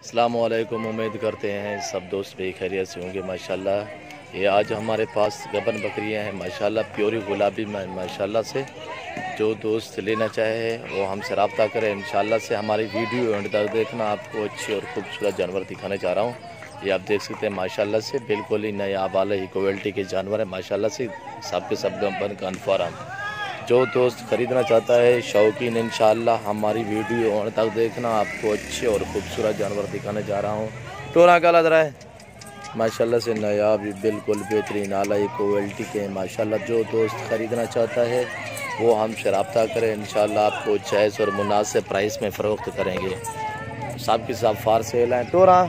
अस्सलामुअलैकुम। उम्मीद करते हैं सब दोस्त भी खैरियत से होंगे माशाल्लाह। ये आज हमारे पास गबन बकरियां हैं माशाल्लाह, प्योरी गुलाबी में माशाल्लाह से। जो दोस्त लेना चाहे वो हमसे रब्ता करें इंशाल्लाह से। हमारी वीडियो एंड तक देखना, आपको अच्छे और खूबसूरत जानवर दिखाने जा रहा हूँ। ये आप देख सकते हैं माशाल्लाह से, बिल्कुल ही नया वाला ही क्वालिटी के जानवर है माशाल्लाह से। सबके सब गबन कन्फर्म। जो दोस्त ख़रीदना चाहता है शौकीन इंशाल्लाह हमारी वीडियो अंत तक देखना, आपको अच्छे और खूबसूरत जानवर दिखाने जा रहा हूँ। टोरा का लग रहा है माशाल्लाह से, नायाब बिल्कुल बेहतरीन आला क्वालिटी के माशाल्लाह। जो दोस्त ख़रीदना चाहता है वो हमसे रब्ता करें इंशाल्लाह, आपको जायज़ और मुनासिब प्राइस में फ़रोख्त करेंगे। सब के सब फार सेल हैं टोरा,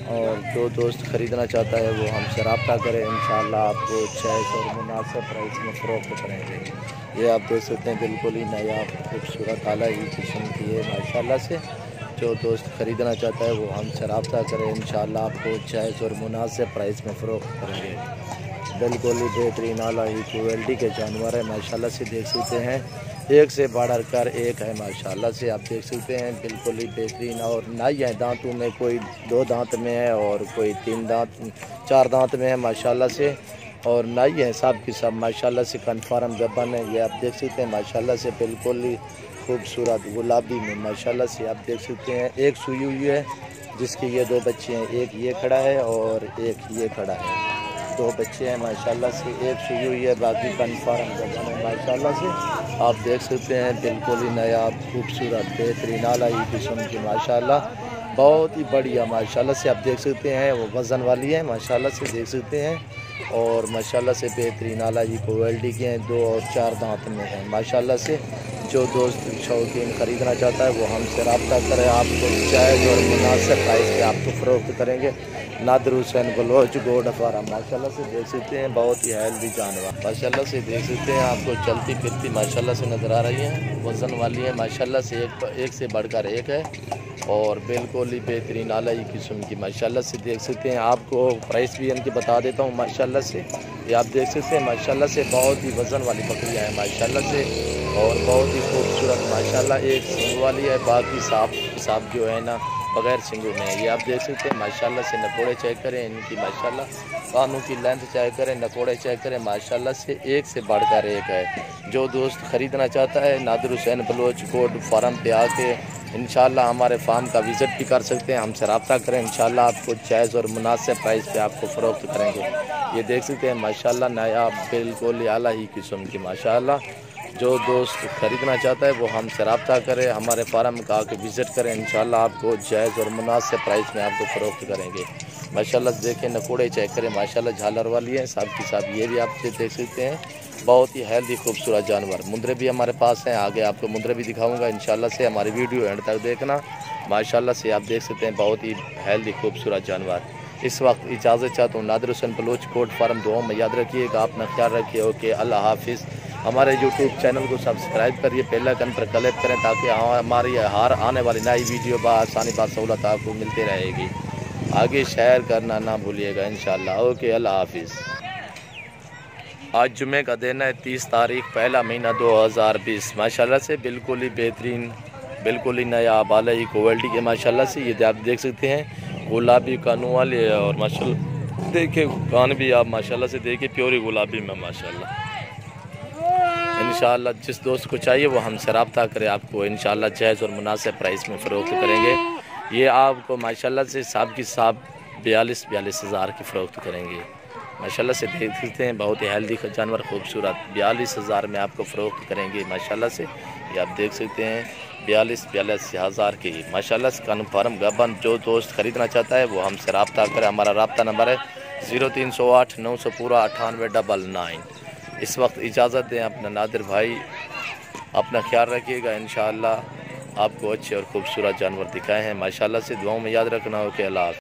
और जो दोस्त ख़रीदना चाहता है वो हमसे रब्ता करें इंशाल्लाह, आपको जायज़ और मुनासिब प्राइस में फ़रोख्त करेंगे। ये आप देख सकते हैं बिल्कुल ही नया खूबसूरत आला ही किस्म की है माशाल्लाह से। जो दोस्त ख़रीदना चाहता है वो हमसे रब्ता करें इंशाल्लाह, आपको जायज़ और मुनासिब प्राइस में फ़रोख्त करेंगे। बिल्कुल ही बेहतरीन आला ही क्वालिटी के जानवर है माशाल्लाह से। देख सकते हैं एक से बढ़ कर एक है माशाल्लाह से, आप देख सकते हैं बिल्कुल ही बेहतरीन। और नाई है दांतों में, कोई 2 दांत में है और कोई 3 दांत 4 दांत में है माशाल्लाह से। और नाई है सब की सब माशाल्लाह से कन्फर्म गबन है। ये आप देख सकते हैं माशाल्लाह से, बिल्कुल ही खूबसूरत गुलाबी में माशाल्लाह से। आप देख सकते हैं एक सुई हुई है जिसके ये 2 बच्चे हैं, एक ये खड़ा है और एक ये खड़ा है। 2 बच्चे हैं माशाल्लाह से, एक सुई हुई है, बाकी कन्फर्म गबन है माशाल्लाह से। आप देख सकते हैं बिल्कुल ही नया खूबसूरत बेहतरीन आला ही किस्म की माशाल्लाह, बहुत ही बढ़िया माशाल्लाह से। आप देख सकते हैं वो वज़न वाली है माशाल्लाह से, देख सकते हैं। और माशाल्लाह से बेहतरीन आला ही क्वालिटी के हैं, 2 और 4 दांत में हैं माशाल्लाह से। जो दोस्त शौकीन ख़रीदना चाहता है वो हमसे रब्ता करें, आपको जायज़ और मुनासिब प्राइस पे आपको फ़रोख्त करेंगे। नादिर हुसैन बलोच गोड फार्म माशाल्लाह से देख सकते हैं, बहुत ही हेल्दी जानवर माशाल्लाह से देख सकते हैं। आपको चलती फिरती माशाल्लाह से नज़र आ रही हैं, वज़न वाली है माशाल्लाह से, एक से बढ़कर एक है और बिल्कुल ही बेहतरीन आला ही किस्म की माशाल्लाह से देख सकते हैं। आपको प्राइस भी इनकी बता देता हूँ माशाल्लाह से। ये आप देख सकते हैं माशाल्लाह से, बहुत ही वज़न वाली बकरियाँ हैं माशाल्लाह से और बहुत ही खूबसूरत माशाल्लाह। एक सींग वाली है, बाकी सांप जो है ना बग़ैर सींगों में है। ये आप देख सकते हैं माशाल्लाह से। नकोड़े चेक करें इनकी माशाल्लाह, कानों की लेंथ चेक करें, नकोड़े चेक करें माशाल्लाह से, एक से बढ़कर एक है। जो दोस्त ख़रीदना चाहता है नादिर हुसैन बलोच गोड फार्म पे आके इंशाल्लाह हमारे फार्म का विज़िट भी कर सकते हैं, हमसे रब्ता करें इंशाल्लाह, आपको जायज़ और मुनासिब प्राइस पे आपको फ़रोख्त करेंगे। ये देख सकते हैं माशाल्लाह नया बिल्कुल आला ही किस्म की माशाल्लाह। जो दोस्त ख़रीदना चाहता है वो हमसे रब्ता करे, हमारे फार्म का आके विज़िट करें इंशाल्लाह, आपको जायज़ और मुनासिब प्राइस में आपको फ़रोख्त करेंगे माशाल्लाह। देखें नकोड़े चेक करें माशाल्लाह, झालर वाली है साहब की साहब। ये भी आप देख सकते हैं, बहुत ही हेल्दी खूबसूरत जानवर। मुंदरे भी हमारे पास हैं, आगे आपको मुंदरे भी दिखाऊंगा इंशाल्लाह से। हमारी वीडियो एंड तक देखना माशाल्लाह से। आप देख सकते हैं बहुत ही हेल्दी खूबसूरत जानवर। इस वक्त इजाज़त चाहता हूँ। नादिर हुसैन बलोच गोड फार्म दुआ में याद रखिएगा, अपना ख्याल रखिए। ओके, अल्लाह हाफिज़। हमारे यूट्यूब चैनल को सब्सक्राइब करिए, बेल आइकन पर क्लिक करें ताकि हमारी हर आने वाली नई वीडियो आसानी सहूलत आपको मिलती रहेगी। आगे शेयर करना ना भूलिएगा इंशाल्लाह। ओके, अल्लाह हाफिज़। आज जुमे का दिन है 30 तारीख पहला महीना 2020 माशाल्लाह से। बिल्कुल ही बेहतरीन, बिल्कुल ही नया बाला ही क्वालिटी के माशाल्लाह से। ये आप देख सकते हैं गुलाबी कानों वाले है और माशाल्लाह देखिए कान भी आप माशाल्लाह से देखिए प्योरी गुलाबी में माशाल्लाह। इंशाल्लाह जिस दोस्त को चाहिए वो हमसे रब्ता करे, आपको इंशाल्लाह जायज़ और मुनासिब प्राइस में फ़रोख्त करेंगे। ये आपको माशाल्लाह से साहब की साहब 42 हज़ार की फ़रोख्त करेंगे माशाल्लाह से। देख सकते हैं बहुत ही हेल्दी जानवर खूबसूरत, 42 हज़ार में आपको फ़रोख्त करेंगे माशाल्लाह से। ये आप देख सकते हैं 42 हज़ार की माशाल्लाह से कन्फर्म गबन। जो दोस्त ख़रीदना चाहता है वो हमसे रब्ता करें। हमारा रब्ता नंबर है 0308 900 पूरा 9899। इस वक्त इजाज़त दें अपना नादिर भाई, अपना ख्याल रखिएगा इंशाल्लाह। आपको अच्छे और खूबसूरत जानवर दिखाए हैं माशाल्लाह से। दुआओं में याद रखना हो कि अल्लाह।